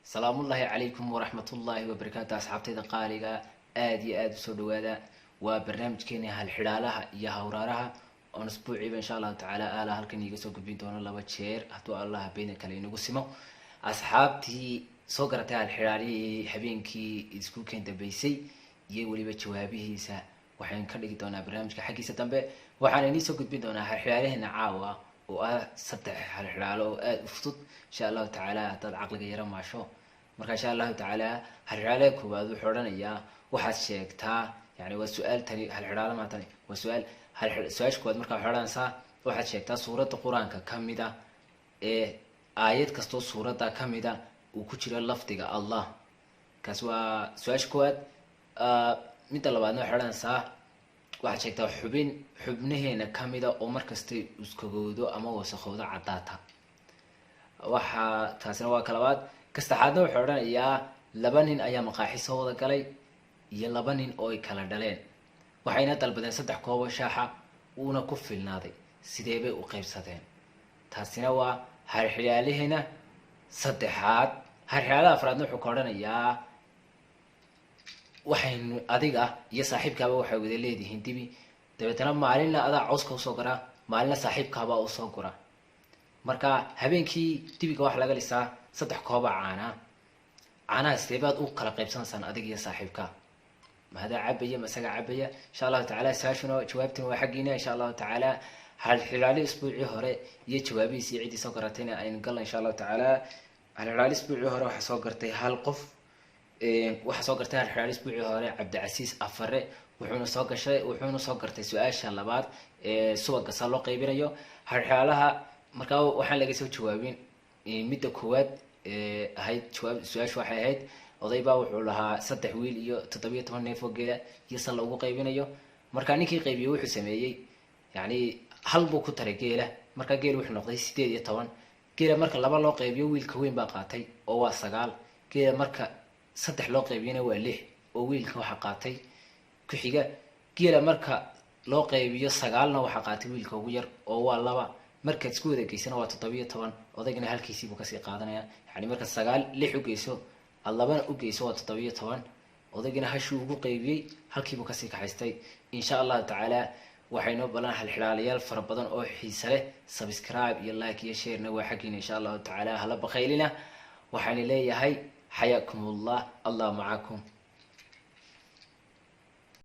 السلام الله عليكم ورحمة الله وبركاته أصحابتي قالقة آدي سو دوادا وبرنامج كيني هالحلالها يا هورارها ونسبوعي إن شاء الله تعالى آلا هالكن يجسو قبين دونا لبا تشير هتو الله بينك لين قسمه أصحابتي سوقرتي هالحلالي حبينكي إسكو كين دبيسي يولي بجوابه سا waxaan ka dhigi doonaa barnaamijka xaqiisa dambe waxaan inii soo gudbin doonaa xilaalihina caawa oo ah saddex xilalo oo aad u fudud insha Allah taala dad aqliga yara maasho marka insha Allah taala xilale koobaad wuxuu oranayaa waxaad sheegtaa yani waa su'aal tani xilalo ma tani waa su'aal koobaad marka xoranaysaa waxaad sheegtaa suurada quraanka kamida ee aayad kasto suurada kamida uu ku jiro lafdiga Allah kaas waa su'aal koobaad midda labaadna xoranaysaa waxaad sheegtaa xubnaheena kamida oo markasta iskagoodo ama wasaqoodo cadaata waxa taasina waa kalabaad kastaxaadna wuxuu oranayaa laba nin ayaa maqaaxis wada galay iyo laba nin oo ay kala dhaleen waxayna dalbadeen saddex koob oo shaaxa uuna ku filnaaday sidee bay u qaybsadeen taasina waa xilaalihina saddexaad xilaalada afraadna wuxuu ka oranayaa waxaynu adiga iyo saaxiibkaaba waxay wada leedihiin dibi dabeetana maalinna adaa cawska usoo garaa maalinna saaxiibkaaba usoo gura marka habeenkii dibiga waxa laga lisaa saddex kooba caanaha sideebaad u kala qaybsanaysaan adiga iyo saaxiibka mahada cabaya masaga cabaya insha Allah taala saashuna jawaabtina waa xaqiina insha Allah taala hal xilaali isbuuci hore iyo jawaabihiisa cidii soo garatayna aynu galno insha Allah taala hal xilaali isbuuci hore waxa soo gartay hal qof waxa soo gartay hal isbuuci hore Cabdicasiis Afare wuxuuna soo gartay su'aasha labaad ee subaga sa loo qaybinayo xilalaha marka waxaan laga soo jawaabin midda koowaad ahayd jawaab su'aasha waxay ahayd odayba wuxuu lahaa 3 wiil iyo 17 neef oo geela iyo san lagu qaybinayo marka ninkii qaybiyay wuxuu sameeyay yani hal buu ku taray geela marka geel wuxuu noqday 18 geela marka laba loo qaybiyo wiilka weyn baa qaatay oo waa 9 geela marka saddex loo qaybiyana waa 6 oo wiilka waxa qaatay ku xiga geela marka loo qaybiyo 9na waxa qaatay wiilka ugu yar oo waa 2 marka isku wada geysana waa 17 odaygana halkiisii buu ka sii qaadanaya yani marka 9 6 u geyso labana u geyso waa 17 odaygana hashuu ugu qaybiyay halkii buu ka sii kaxaystay insha Allah taala waxaynu balan hal xilaalayaal fara badan oo xiiso leh subscribe iyo like iyo share na waa xaqiina insha Allah taala hala baqaylina waxaan leeyahay حياكم الله معكم